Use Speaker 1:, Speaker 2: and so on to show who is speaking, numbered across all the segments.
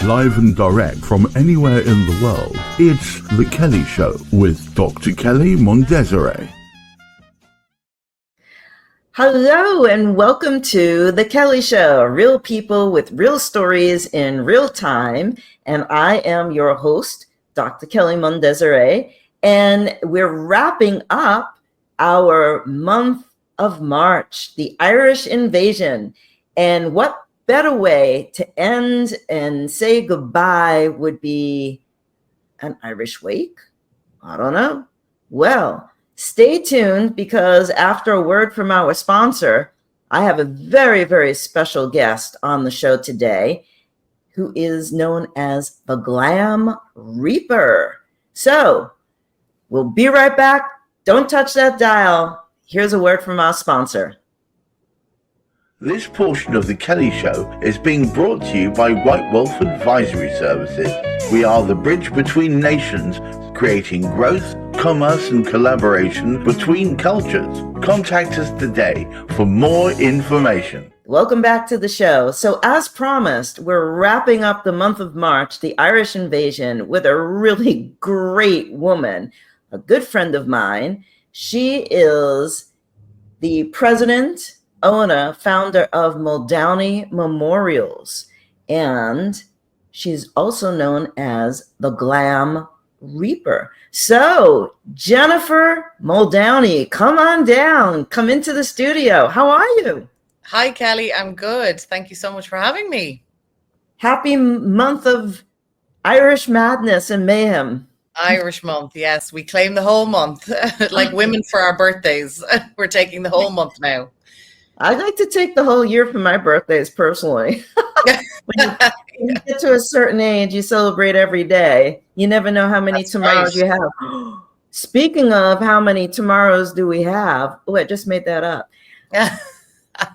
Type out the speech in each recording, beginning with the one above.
Speaker 1: live and direct from anywhere in the world. It's The Kelly Show with Dr. Kelly Muldowney.
Speaker 2: Hello and welcome to The Kelly Show, real people with real stories in real time. And I am your host, Dr. Kelly Muldowney, and we're wrapping up our month of March, the Irish invasion. And what better way to end and say goodbye would be an Irish wake? I don't know. Well, stay tuned, because after a word from our sponsor, I have a very, very special guest on the show today who is known as the GLAM REAPER. So we'll be right back. Don't touch that dial. Here's a word from our sponsor.
Speaker 1: This portion of The Kelly Show is being brought to you by White Wolf Advisory Services. We are the bridge between nations, creating growth, commerce and collaboration between cultures. Contact us today for more information.
Speaker 2: Welcome back to the show. So as promised, we're wrapping up the month of March, the Irish invasion, with a really great woman, a good friend of mine. She is the president, owner, founder of Muldowney Memorials, and she's also known as the GLAM REAPER. So, Jennifer Muldowney, come on down, come into the studio. How are you?
Speaker 3: Hi, Kelly. I'm good. Thank you so much for having me.
Speaker 2: Happy month of Irish madness and mayhem.
Speaker 3: Irish month, yes. We claim the whole month, like women for our birthdays. We're taking the whole month now.
Speaker 2: I like to take the whole year for my birthdays personally. When you get to a certain age, you celebrate every day. You never know how many tomorrows you have. Speaking of how many tomorrows do we have? Oh, I just made that up.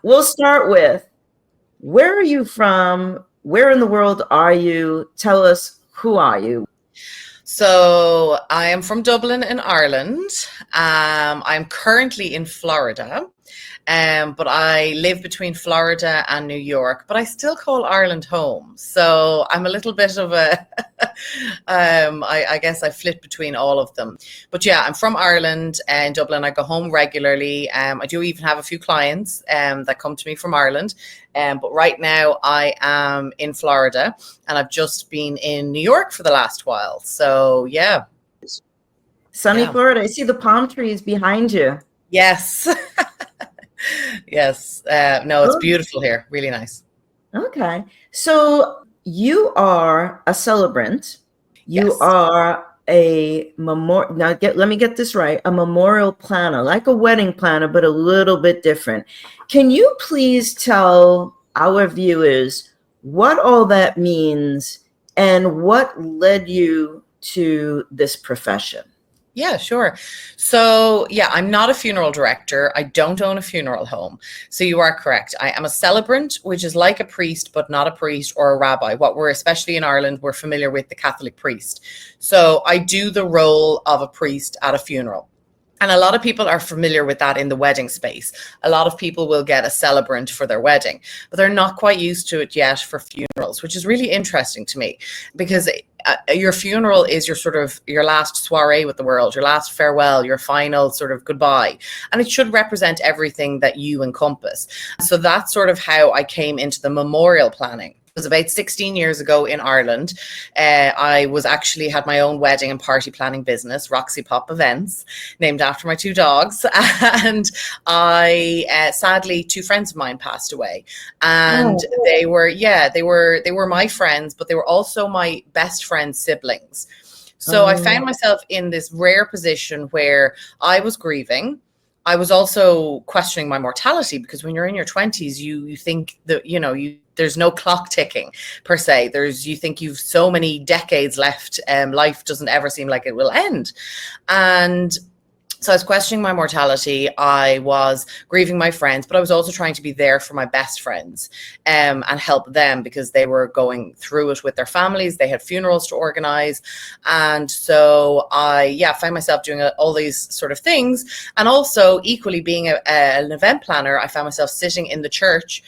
Speaker 2: We'll start with, where are you from? Where in the world are you? Tell us, who are you?
Speaker 3: So I am from Dublin in Ireland. I'm currently in Florida. But I live between Florida and New York, but I still call Ireland home. So I'm a little bit of a, I guess I flit between all of them. But yeah, I'm from Ireland and Dublin. I go home regularly. I do even have a few clients that come to me from Ireland. But right now I am in Florida, and I've just been in New York for the last while. So yeah.
Speaker 2: Sunny Florida. I see the palm trees behind you.
Speaker 3: Yes. Yes. No, it's beautiful here. Really nice.
Speaker 2: Okay. So you are a celebrant. You
Speaker 3: Yes.
Speaker 2: are a memorial. Now, let me get this right. A memorial planner, like a wedding planner, but a little bit different. Can you please tell our viewers what all that means and what led you to this profession?
Speaker 3: Yeah, sure. So yeah, I'm not a funeral director. I don't own a funeral home. So you are correct. I am a celebrant, which is like a priest, but not a priest or a rabbi. What we're, especially in Ireland, we're familiar with the Catholic priest. So I do the role of a priest at a funeral. And a lot of people are familiar with that in the wedding space. A lot of people will get a celebrant for their wedding, but they're not quite used to it yet for funerals, which is really interesting to me, because your funeral is your sort of your last soiree with the world, your last farewell, your final sort of goodbye. And it should represent everything that you encompass. So that's sort of how I came into the memorial planning. It was about 16 years ago in Ireland. I was actually had my own wedding and party planning business, Roxy Pop Events, named after my two dogs. And I sadly, two friends of mine passed away, and they were my friends, but they were also my best friend's siblings. So I found myself in this rare position where I was grieving. I was also questioning my mortality, because when you're in your 20s, you think that, there's no clock ticking per se. You think you've so many decades left. Life doesn't ever seem like it will end. And so I was questioning my mortality. I was grieving my friends, but I was also trying to be there for my best friends and help them, because they were going through it with their families. They had funerals to organize. And so I found myself doing all these sort of things. And also equally being an event planner, I found myself sitting in the church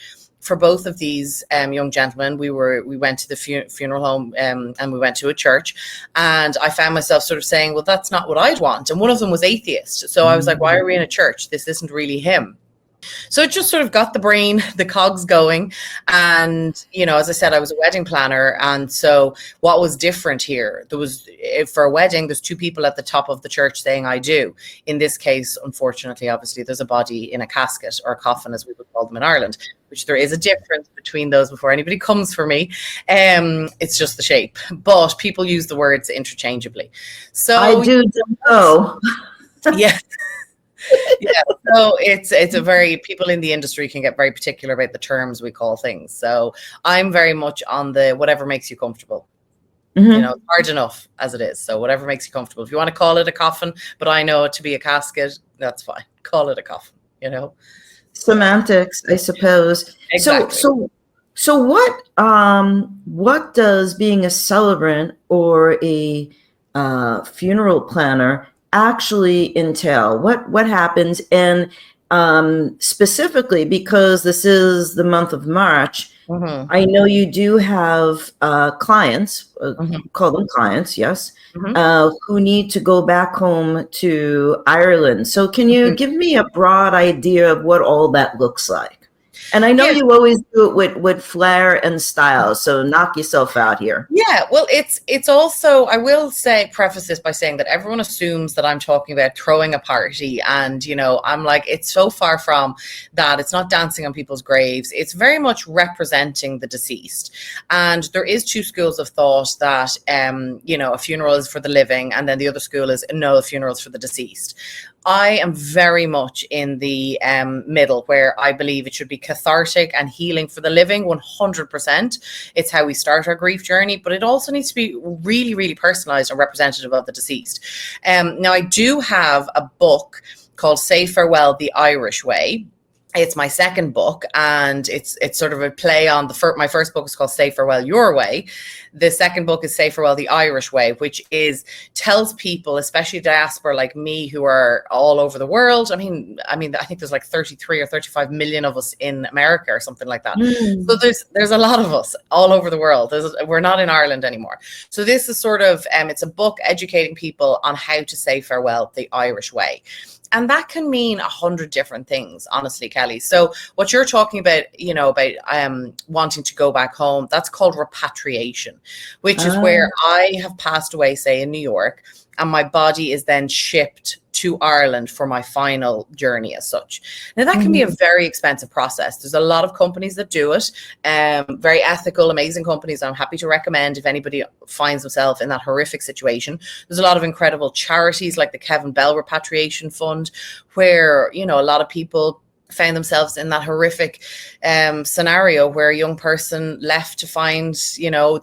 Speaker 3: for both of these young gentlemen, we went to the funeral home and we went to a church, and I found myself sort of saying, well, that's not what I'd want. And one of them was atheist. So I was like, why are we in a church? This isn't really him. So it just sort of got the cogs going. And, as I said, I was a wedding planner. And so what was different here? For a wedding, there's two people at the top of the church saying, I do. In this case, unfortunately, obviously, there's a body in a casket, or a coffin, as we would call them in Ireland, which there is a difference between those before anybody comes for me. It's just the shape. But people use the words interchangeably. So
Speaker 2: I do know.
Speaker 3: Yeah. Yeah, so it's a very, people in the industry can get very particular about the terms we call things. So I'm very much on the whatever makes you comfortable. It's hard enough as it is. So whatever makes you comfortable. If you want to call it a coffin, but I know it to be a casket, that's fine. Call it a coffin,
Speaker 2: Semantics, I suppose.
Speaker 3: Exactly.
Speaker 2: So what does being a celebrant or a funeral planner actually entail? What happens? And specifically, because this is the month of March, I know you do have clients, call them clients, yes, who need to go back home to Ireland. So can you give me a broad idea of what all that looks like? And I know you always do it with flair and style, so knock yourself out here.
Speaker 3: Yeah, well, it's also, I will preface this by saying that everyone assumes that I'm talking about throwing a party, and I'm like, it's so far from that. It's not dancing on people's graves. It's very much representing the deceased. And there is two schools of thought that a funeral is for the living, and then the other school is no, a funeral is for the deceased. I am very much in the middle, where I believe it should be cathartic and healing for the living, 100%. It's how we start our grief journey, but it also needs to be really, really personalized and representative of the deceased. Now, I do have a book called Say Farewell the Irish Way. It's my second book, and it's sort of a play on my first book is called Say Farewell Your Way. The second book is Say Farewell the Irish Way, which tells people, especially diaspora like me, who are all over the world. I mean, I think there's like 33 or 35 million of us in America or something like that. So there's a lot of us all over the world. We're not in Ireland anymore. So this is sort of, it's a book educating people on how to say farewell the Irish way. And that can mean 100 different things, honestly, Kelly. So what you're talking about, about wanting to go back home, that's called repatriation, which is where I have passed away, say, in New York, and my body is then shipped to Ireland for my final journey as such. Now, that can be a very expensive process. There's a lot of companies that do it, very ethical, amazing companies. I'm happy to recommend if anybody finds themselves in that horrific situation. There's a lot of incredible charities like the Kevin Bell Repatriation Fund, where, a lot of people found themselves in that horrific scenario where a young person left to find,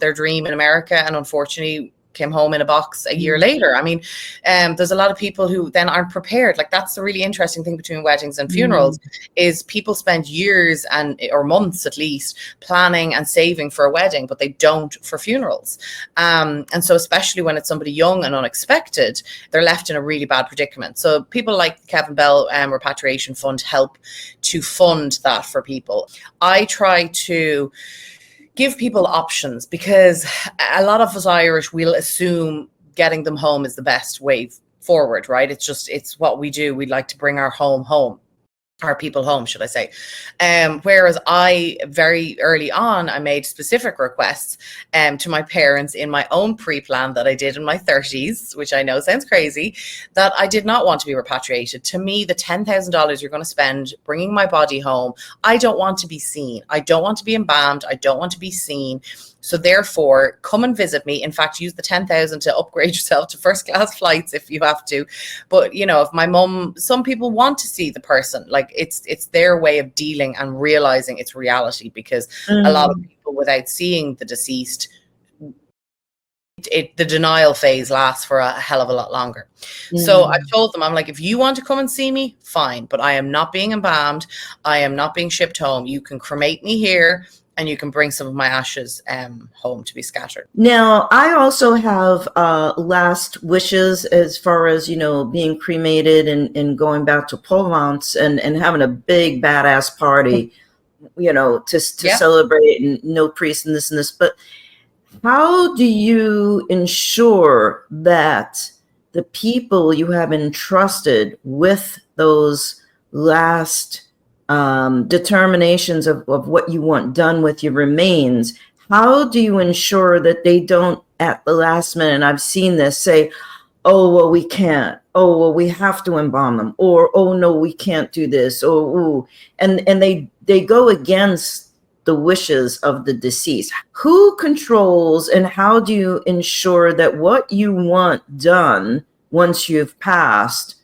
Speaker 3: their dream in America, and unfortunately came home in a box a year later. I mean, there's a lot of people who then aren't prepared. Like, that's the really interesting thing between weddings and funerals is people spend years or months at least planning and saving for a wedding, but they don't for funerals. And so especially when it's somebody young and unexpected, they're left in a really bad predicament. So people like the Kevin Bell Repatriation Fund help to fund that for people. I try to give people options, because a lot of us Irish will assume getting them home is the best way forward, right? It's what we do. We like to bring our people home, should I say. Whereas I, very early on, I made specific requests to my parents in my own pre-plan that I did in my 30s, which I know sounds crazy, that I did not want to be repatriated. To me, the $10,000 you're going to spend bringing my body home, I don't want to be seen. I don't want to be embalmed. I don't want to be seen. So therefore, come and visit me. In fact, use the 10,000 to upgrade yourself to first class flights if you have to. But, if my mum, some people want to see the person, like it's their way of dealing and realizing it's reality, because a lot of people, without seeing the deceased, the denial phase lasts for a hell of a lot longer. So I told them, I'm like, if you want to come and see me, fine, but I am not being embalmed. I am not being shipped home. You can cremate me here, and you can bring some of my ashes home to be scattered.
Speaker 2: Now, I also have last wishes as far as, being cremated and going back to Provence and having a big badass party to celebrate, and no priest and this, but how do you ensure that the people you have entrusted with those last determinations of what you want done with your remains, how do you ensure that they don't at the last minute, and I've seen this, say, oh, well, we can't, oh, well, we have to embalm them, or, oh, no, we can't do this, or, ooh, and they go against the wishes of the deceased? Who controls, and how do you ensure that what you want done once you've passed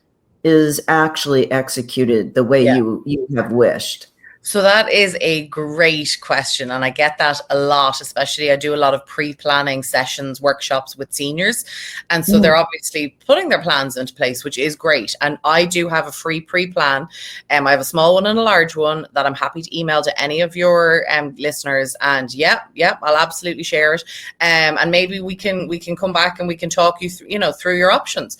Speaker 2: is actually executed the way you have wished?
Speaker 3: So that is a great question. And I get that a lot, especially I do a lot of pre-planning sessions, workshops with seniors. And so they're obviously putting their plans into place, which is great. And I do have a free pre-plan. I have a small one and a large one that I'm happy to email to any of your listeners. And I'll absolutely share it. And maybe we can come back and we can talk you through, through your options.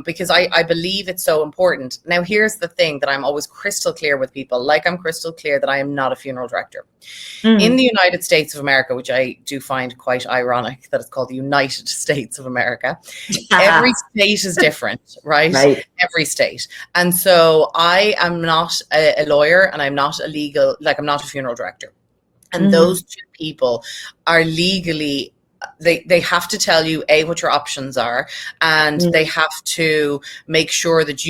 Speaker 3: Because I believe it's so important. Now, here's the thing that I'm always crystal clear with people, like I'm crystal clear that I am not a funeral director. In the United States of America, which I do find quite ironic that it's called the United States of America, every state is different, right? Every state. And so I am not a lawyer, and I'm not a legal, I'm not a funeral director. And those two people are legally, they have to tell you what your options are, and they have to make sure that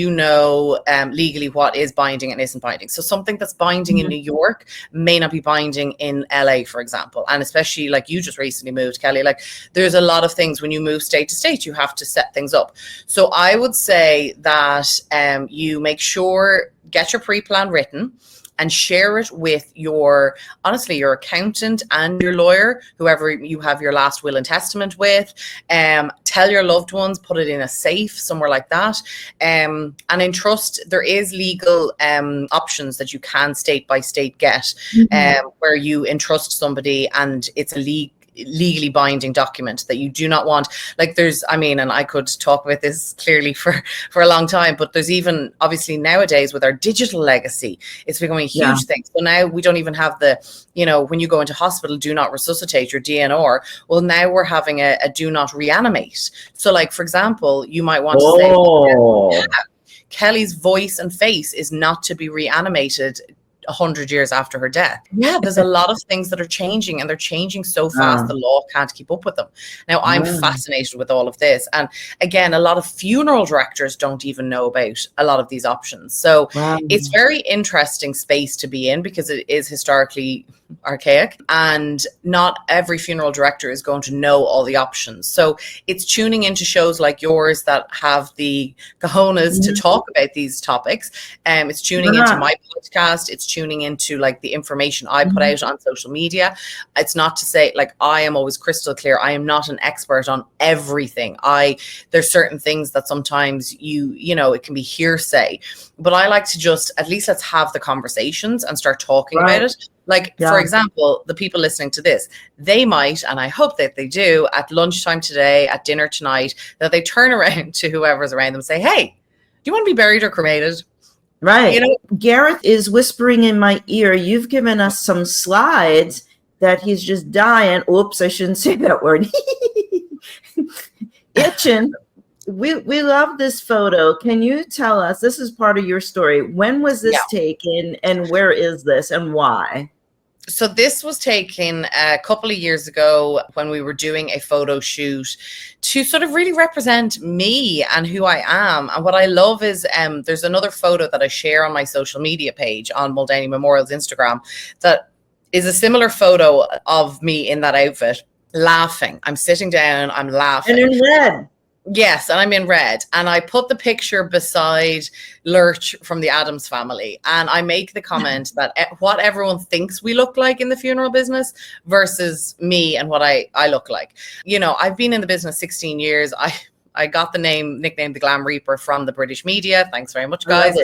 Speaker 3: legally what is binding and isn't binding. So something that's binding in New York may not be binding in LA, for example. And especially like you just recently moved, Kelly, there's a lot of things when you move state to state, you have to set things up. So I would say that you make sure, get your pre-plan written, and share it with your accountant and your lawyer, whoever you have your last will and testament with. Tell your loved ones, put it in a safe, somewhere like that. And entrust, there is legal options that you can state by state get, where you entrust somebody and it's a legally binding document that you do not want. And I could talk about this clearly for a long time, but there's even obviously nowadays with our digital legacy, it's becoming a huge thing. So now we don't even have the, when you go into hospital, do not resuscitate, your DNR. Well, now we're having a do not reanimate. So for example, you might want to say, Kelly's voice and face is not to be reanimated 100 years after her death. There's a lot of things that are changing, and they're changing so fast the law can't keep up with them. Now, I'm fascinated with all of this, and again, a lot of funeral directors don't even know about a lot of these options. So it's very interesting space to be in, because it is historically archaic, and not every funeral director is going to know all the options. So it's tuning into shows like yours that have the cojones to talk about these topics. It's tuning into my podcast. It's tuning into the information I put out on social media. It's not to say I am always crystal clear. I am not an expert on everything. There's certain things that sometimes it can be hearsay, but I like to just, at least let's have the conversations and start talking about it. For example, the people listening to this, they might, and I hope that they do, at lunchtime today, at dinner tonight, that they turn around to whoever's around them and say, hey, do you want to be buried or cremated?
Speaker 2: Right. Gareth is whispering in my ear, you've given us some slides that he's just dying. Oops, I shouldn't say that word. Itching. We love this photo. Can you tell us, this is part of your story, when was this taken, and where is this, and why?
Speaker 3: So this was taken a couple of years ago when we were doing a photo shoot to sort of really represent me and who I am. And what I love is there's another photo that I share on my social media page on Muldowney Memorial's Instagram that is a similar photo of me in that outfit, laughing. I'm sitting down, I'm laughing.
Speaker 2: And in red.
Speaker 3: Yes, and I'm in red. And I put the picture beside Lurch from the Addams Family. And I make the comment that what everyone thinks we look like in the funeral business versus me and what I look like. I've been in the business 16 years. I got the nickname the GLAM REAPER from the British media. Thanks very much, guys.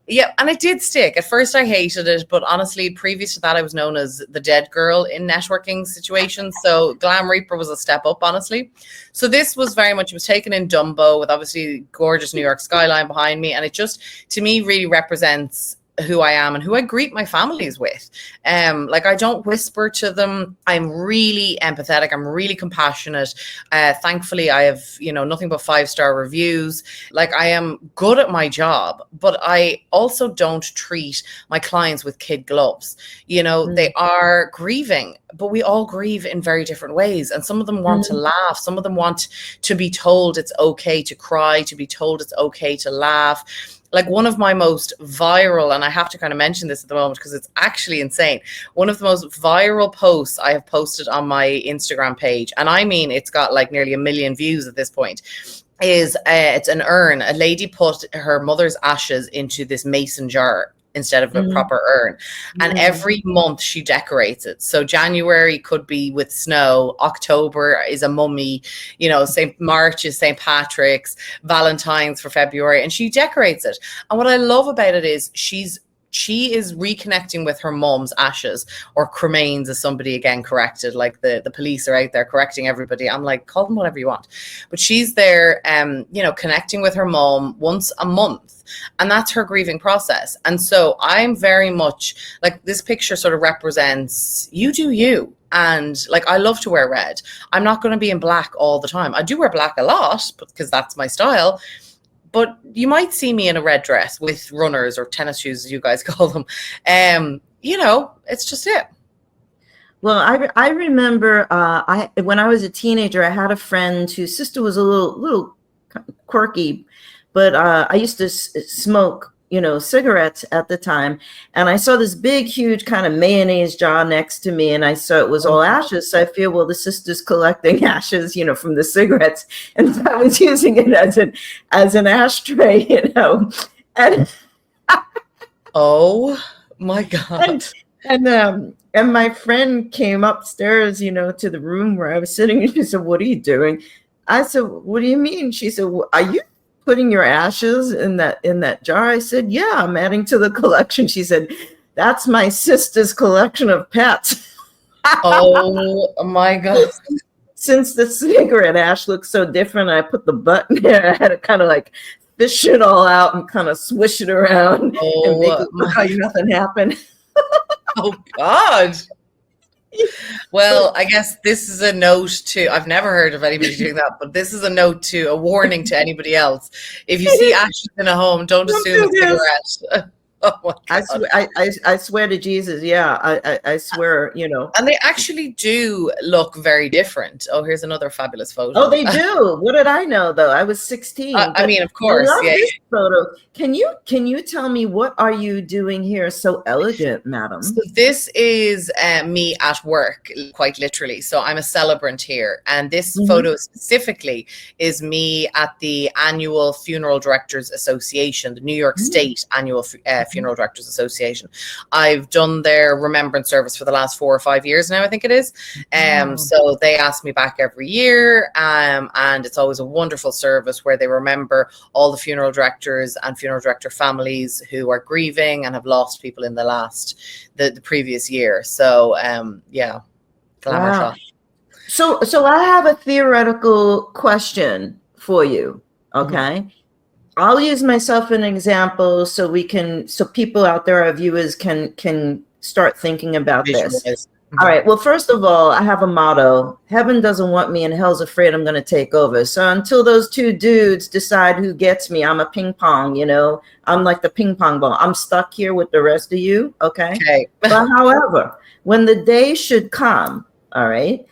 Speaker 3: Yeah, and it did stick. At first I hated it, but honestly, previous to that, I was known as the dead girl in networking situations. So GLAM REAPER was a step up, honestly. So this was very much, it was taken in Dumbo with obviously gorgeous New York skyline behind me. And it just, to me, really represents who I am and who I greet my families with. Like, I don't whisper to them. I'm really empathetic. I'm really compassionate. Thankfully, I have, nothing but 5-star reviews. Like, I am good at my job, but I also don't treat my clients with kid gloves. They are grieving, but we all grieve in very different ways. And some of them want to laugh. Some of them want to be told it's okay to cry, to be told it's okay to laugh. Like, one of my most viral, and I have to kind of mention this at the moment because it's actually insane. One of the most viral posts I have posted on my Instagram page, and I mean, it's got like nearly 1 million views at this point, is it's an urn. A lady put her mother's ashes into this mason jar instead of a proper urn. And every month she decorates it. So January could be with snow, October is a mummy, St. March is St. Patrick's, Valentine's for February, and she decorates it. And what I love about it is she is reconnecting with her mom's ashes, or cremains, as somebody again corrected. Like, the police are out there correcting everybody. I'm like, call them whatever you want. But she's there, connecting with her mom once a month. And that's her grieving process. And so I'm very much like, this picture sort of represents, you do you. And like, I love to wear red. I'm not going to be in black all the time. I do wear black a lot because that's my style. But you might see me in a red dress with runners or tennis shoes, as you guys call them. It's just it.
Speaker 2: Well, I remember when I was a teenager, I had a friend whose sister was a little quirky, but I used to smoke, cigarettes at the time. And I saw this big, huge kind of mayonnaise jar next to me, and I saw it was all ashes. So I feel, well, the sister's collecting ashes, from the cigarettes. And so I was using it as an ashtray, And
Speaker 3: oh my God.
Speaker 2: And my friend came upstairs, to the room where I was sitting, and she said, "What are you doing?" I said, "What do you mean?" She said, "Are you putting your ashes in that jar?" I said, "Yeah, I'm adding to the collection." She said, "That's my sister's collection of pets."
Speaker 3: Oh my God.
Speaker 2: Since the cigarette ash looks so different, I put the button there. I had to kind of like fish it all out and kind of swish it around and make it look like nothing happened.
Speaker 3: Oh God. Well, I guess this is a note to, I've never heard of anybody doing that, but this is a warning to anybody else. If you see ashes in a home, don't assume it's cigarette. Oh my God.
Speaker 2: I swear to Jesus. Yeah, I swear,
Speaker 3: And they actually do look very different. Oh, here's another fabulous photo.
Speaker 2: Oh, they do. What did I know, though? I was 16.
Speaker 3: I mean, of course.
Speaker 2: I love this photo. Can you tell me, what are you doing here so elegant, madam?
Speaker 3: So this is me at work, quite literally. So I'm a celebrant here. And this photo specifically is me at the annual Funeral Directors Association, the New York State annual Funeral Directors Association. I've done their remembrance service for the last 4 or 5 years now, I think it is. So they ask me back every year, and it's always a wonderful service where they remember all the funeral directors and funeral director families who are grieving and have lost people in the previous year. So yeah, glamour shot.
Speaker 2: So I have a theoretical question for you. Okay. I'll use myself as an example so people out there, our viewers, can start thinking about this. All right. Well, first of all, I have a motto: heaven doesn't want me and hell's afraid I'm going to take over. So until those two dudes decide who gets me, I'm a ping pong, I'm like the ping pong ball. I'm stuck here with the rest of you. Okay. But however, when the day should come, all right,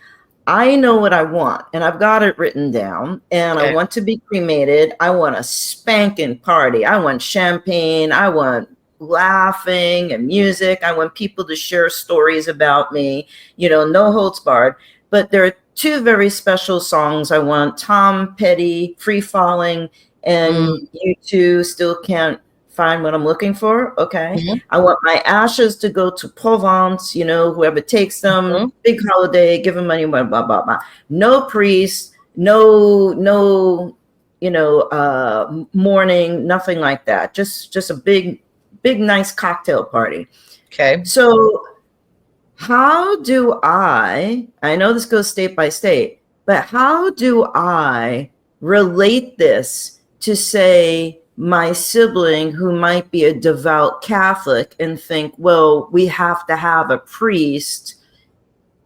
Speaker 2: I know what I want, and I've got it written down, and I want to be cremated. I want a spanking party. I want champagne. I want laughing and music. I want people to share stories about me, no holds barred. But there are two very special songs I want: Tom Petty, Free Falling, and U2, Still Can't Find What I'm Looking For. Okay. I want my ashes to go to Provence, whoever takes them, big holiday, give them money, blah, blah, blah, blah. No priest, no, mourning, nothing like that. Just a big, nice cocktail party.
Speaker 3: Okay.
Speaker 2: So how do I know this goes state by state, but how do I relate this to, say, my sibling who might be a devout Catholic and think, well, we have to have a priest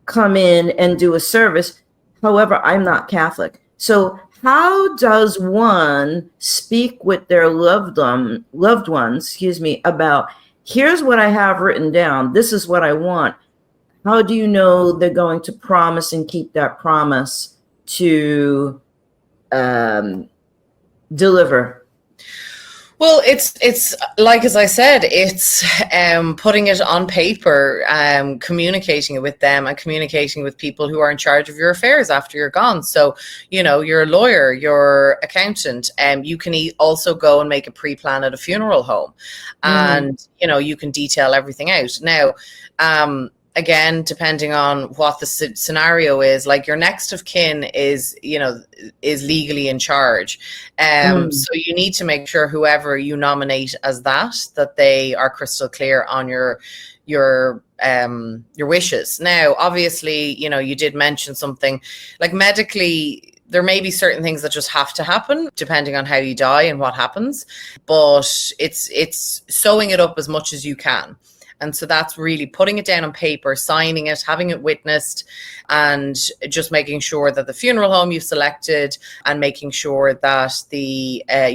Speaker 2: come in and do a service. However, I'm not Catholic. So how does one speak with their loved ones, about, here's what I have written down. This is what I want. How do you know they're going to promise and keep that promise to deliver?
Speaker 3: Well, it's like, as I said, it's putting it on paper, communicating it with them and communicating with people who are in charge of your affairs after you're gone. So, your lawyer, your accountant, you can also go and make a pre-plan at a funeral home, and, you can detail everything out. Now, again, depending on what the scenario is, like your next of kin is legally in charge. So you need to make sure whoever you nominate as that they are crystal clear on your wishes. Now, obviously, you did mention something like medically, there may be certain things that just have to happen depending on how you die and what happens, but it's sewing it up as much as you can. And so that's really putting it down on paper, signing it, having it witnessed, and just making sure that the funeral home you've selected, and making sure that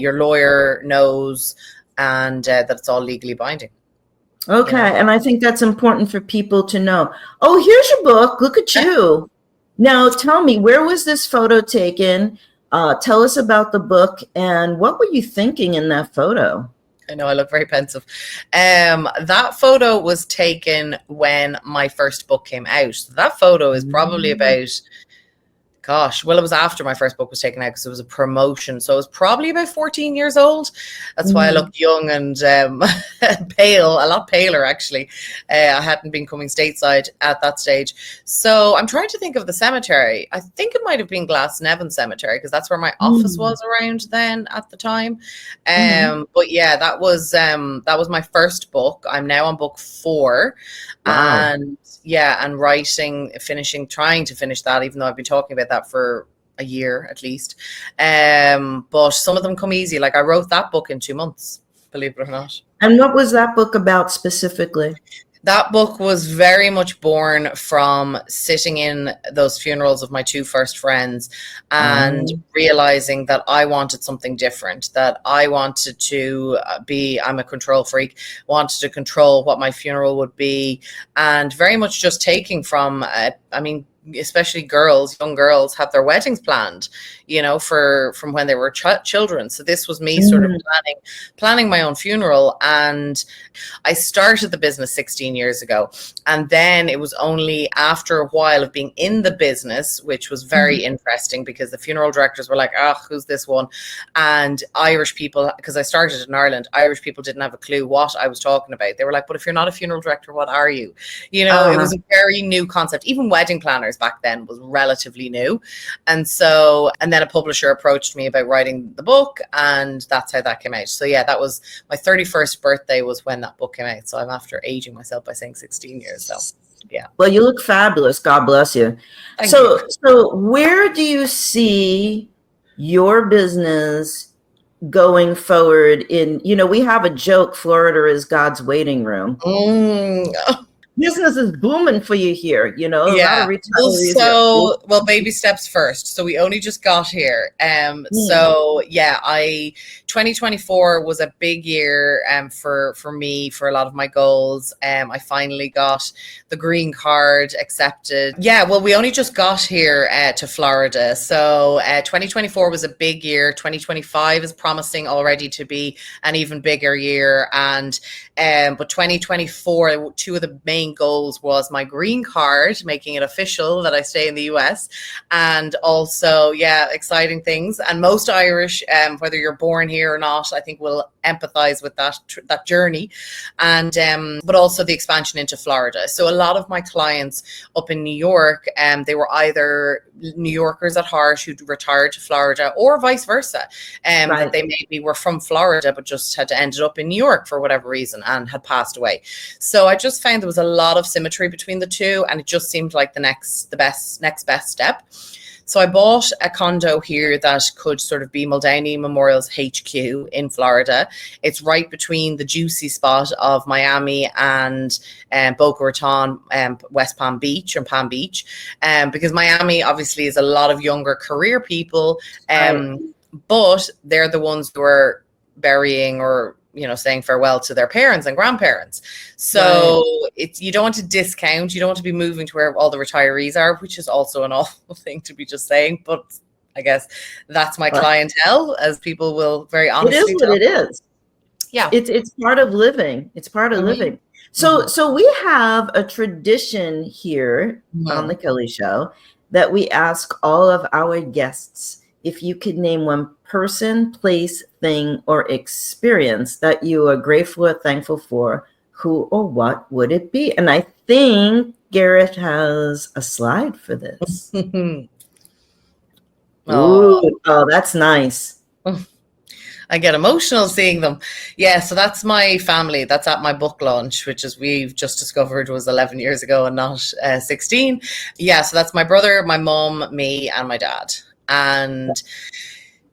Speaker 3: your lawyer knows, and that it's all legally binding.
Speaker 2: Okay. And I think that's important for people to know. Oh, here's your book. Look at you. Now tell me, where was this photo taken? Tell us about the book, and what were you thinking in that photo?
Speaker 3: I know I look very pensive. That photo was taken when my first book came out. So that photo is probably about, it was after my first book was taken out because it was a promotion. So it was probably about 14 years old. That's why I look young and pale, a lot paler actually. I hadn't been coming stateside at that stage. So I'm trying to think of the cemetery. I think it might have been Glasnevin Cemetery because that's where my office was around then at the time. But yeah, that was my first book. I'm now on book 4. Wow. And trying to finish that, even though I've been talking about that for a year at least. But some of them come easy. Like I wrote that book in 2 months, believe it or not.
Speaker 2: And what was that book about specifically?
Speaker 3: That book was very much born from sitting in those funerals of my 2 first friends and realizing that I wanted something different, that I wanted to I'm a control freak, wanted to control what my funeral would be, and very much just taking from, especially young girls have their weddings planned, from when they were children. So this was me sort of planning my own funeral. And I started the business 16 years ago. And then it was only after a while of being in the business, which was very interesting because the funeral directors were like, who's this one? And Irish people, because I started in Ireland, Irish people didn't have a clue what I was talking about. They were like, but if you're not a funeral director, what are you? It was a very new concept. Even wedding planners back then was relatively new. And then a publisher approached me about writing the book, and that's how that came out. So yeah, that was my 31st birthday was when that book came out. So I'm after aging myself by saying 16 years. So yeah.
Speaker 2: Well, you look fabulous. God bless you.
Speaker 3: Thank you.
Speaker 2: So where do you see your business going forward we have a joke, Florida is God's waiting room. Business is booming for you here, a lot of retirees.
Speaker 3: Well, baby steps first. So we only just got here. So yeah, 2024 was a big year for me, for a lot of my goals. I finally got the green card accepted. Yeah, well, we only just got here to Florida. So 2024 was a big year. 2025 is promising already to be an even bigger year. But 2024, 2 of the main goals was my green card, making it official that I stay in the US, and also, exciting things. And most Irish, whether you're born here or not, I think will empathize with that journey. And but also the expansion into Florida. So a lot of my clients up in New York, they were either New Yorkers at heart who'd retired to Florida, or vice versa. That they maybe were from Florida but just had ended up in New York for whatever reason and had passed away. So I just found there was a lot of symmetry between the two, and it just seemed like the next best step. So I bought a condo here that could sort of be Muldowney Memorial's HQ in Florida. It's right between the juicy spot of Miami and Boca Raton, West Palm Beach and Palm Beach, because Miami obviously is a lot of younger career people, but they're the ones who are burying or saying farewell to their parents and grandparents. So it's, you don't want to discount, you don't want to be moving to where all the retirees are, which is also an awful thing to be just saying, but I guess that's my clientele, as people will very honestly
Speaker 2: tell. It is.
Speaker 3: Yeah.
Speaker 2: It's part of living. It's part of living. So we have a tradition here on the Kelly Show that we ask all of our guests if you could name one person, place, thing, or experience that you are grateful or thankful for, who or what would it be? And I think Garrett has a slide for this. Oh, that's nice.
Speaker 3: I get emotional seeing them. Yeah, so that's my family. That's at my book launch, which, as we've just discovered, was 11 years ago and not 16. Yeah, so that's my brother, my mom, me, and my dad. And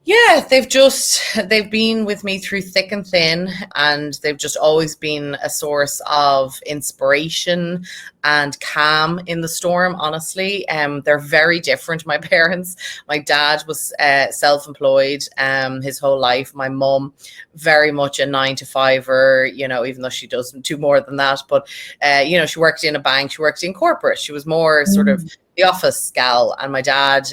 Speaker 3: yeah, they've been with me through thick and thin, and they've just always been a source of inspiration and calm in the storm, honestly. They're very different, my parents. My dad was self-employed his whole life. My mum, very much a 9-to-5-er, even though she doesn't do more than that. But, she worked in a bank, she worked in corporate. She was more sort of the office gal. And my dad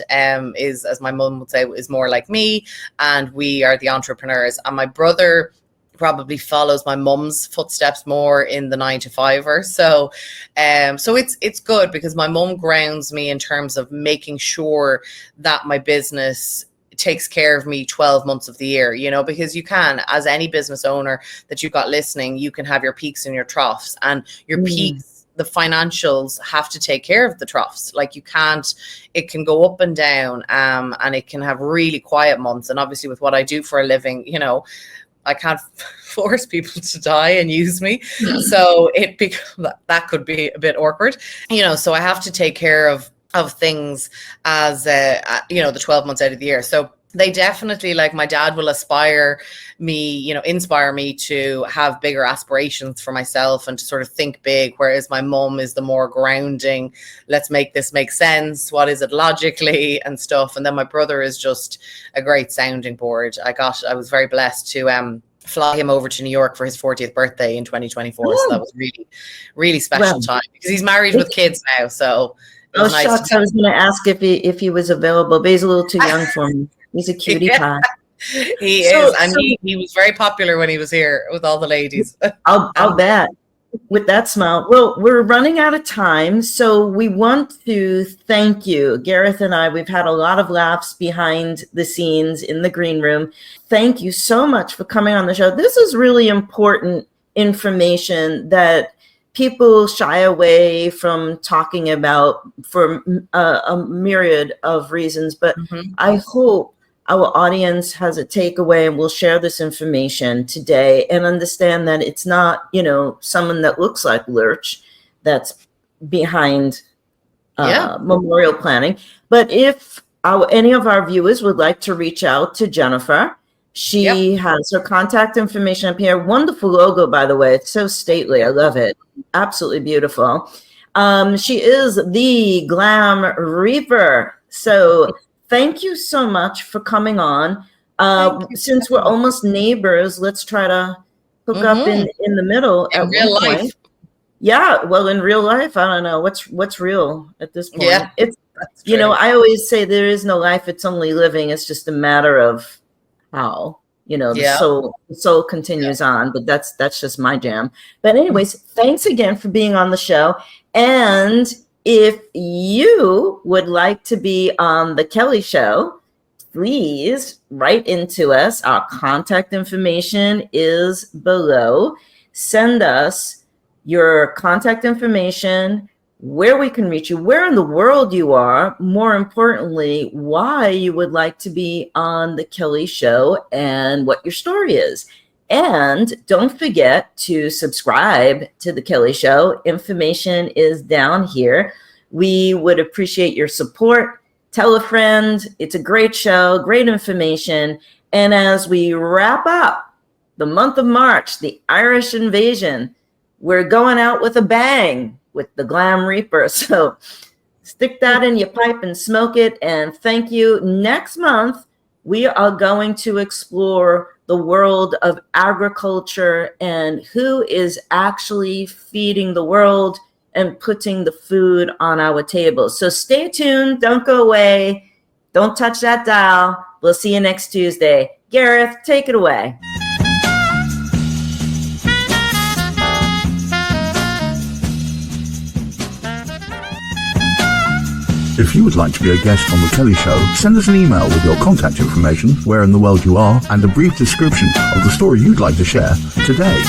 Speaker 3: is, as my mum would say, is more like me, and we are the entrepreneurs. And my brother probably follows my mum's footsteps more in the 9-to-5-er. So it's good, because my mum grounds me in terms of making sure that my business takes care of me 12 months of the year, because you can, as any business owner that you've got listening, you can have your peaks and your troughs, and your peaks, the financials have to take care of the troughs. Like, it can go up and down, and it can have really quiet months. And obviously with what I do for a living, I can't force people to die and use me. So that could be a bit awkward, so I have to take care of things as, the 12 months out of the year. So they definitely, like, my dad will inspire me to have bigger aspirations for myself and to sort of think big, whereas my mum is the more grounding, let's make this make sense, what is it logically and stuff. And then my brother is just a great sounding board. I was very blessed to fly him over to New York for his 40th birthday in 2024. So that was really, really special time, because he's married with kids now. So nice.
Speaker 2: Shucks, I was going to ask if he was available, but he's a little too young for me. He's a cutie pie.
Speaker 3: He is, and he was very popular when he was here with all the ladies.
Speaker 2: I'll bet. With that smile. Well, we're running out of time, so we want to thank you. Gareth and I, we've had a lot of laughs behind the scenes in the green room. Thank you so much for coming on the show. This is really important information that people shy away from talking about for a myriad of reasons, but I hope our audience has a takeaway and will share this information today and understand that it's not, someone that looks like Lurch that's behind memorial planning. But if any of our viewers would like to reach out to Jennifer, she has her contact information up here. Wonderful logo, by the way. It's so stately. I love it. Absolutely beautiful. She is the GLAM Reaper. So thank you so much for coming on. Since we're almost neighbors, let's try to hook up in the middle at
Speaker 3: real life.
Speaker 2: Point. Yeah, well, in real life, I don't know what's real at this point.
Speaker 3: Yeah,
Speaker 2: it's I always say there is no life; it's only living. It's just a matter of how the soul continues on. But that's just my jam. But anyways, thanks again for being on the show. And if you would like to be on the Kelly Show, please write into us. Our contact information is below. Send us your contact information, where we can reach you, where in the world you are, more importantly, why you would like to be on the Kelly Show and what your story is. And don't forget to subscribe to the Kelly Show. Information is down here. We would appreciate your support. Tell a friend. It's a great show, great information. And as we wrap up the month of March, the Irish invasion, we're going out with a bang with the GLAM REAPER. So stick that in your pipe and smoke it. And thank you. Next month, we are going to explore the world of agriculture and who is actually feeding the world and putting the food on our table. So stay tuned. Don't go away. Don't touch that dial. We'll see you next Tuesday. Gareth, take it away.
Speaker 4: If you would like to be a guest on The Kelly Show, send us an email with your contact information, where in the world you are, and a brief description of the story you'd like to share today.